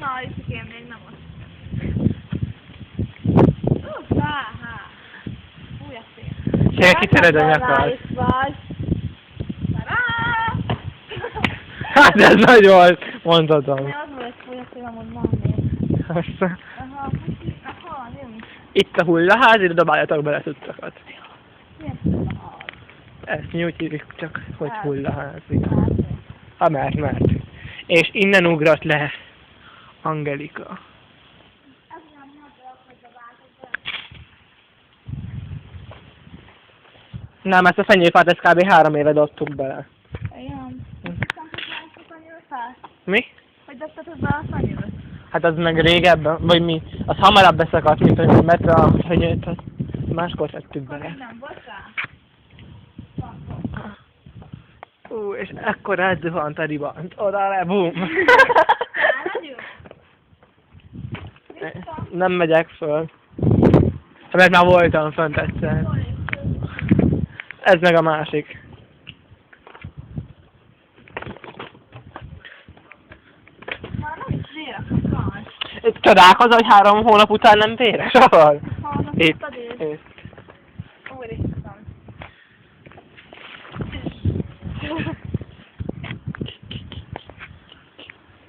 Na, Isikém, még nem most. Új, a szél. Szél, kitered a nyakad. Hát ez nagy volt, mondhatom. Ne, az volt, hogy a szél, amúgy van még. Aztán Aha, jön. itt a hullaház, ide dobáljatok bele cuccokat. Milyen hullaház? Ezt mi úgy hívjuk csak, hogy Hát. hullaház. Ha mert. És innen ugrat le Angelika. Nem, ezt a fenyőfát, ezt kb. 3 éve dobtuk bele. Igen. Mi? Hogy dobtatod be a szanyőt? Hát az meg régebben, vagy mi? Az hamarabb beszakadt, mint hogy mert a fenyőt, máskor tettük bele. Nem volt rá? És ekkor elzuhant a ribant. Oda le, bum! Nem megyek föl. Mert már voltam fönt egyszer. Ez meg a másik. Már nem is véres a szany. Csodálkozol, hogy 3 hónap után nem véres ahol? Itt. Úristen.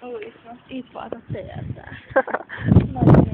Úristen, itt volt a szél. Nagyon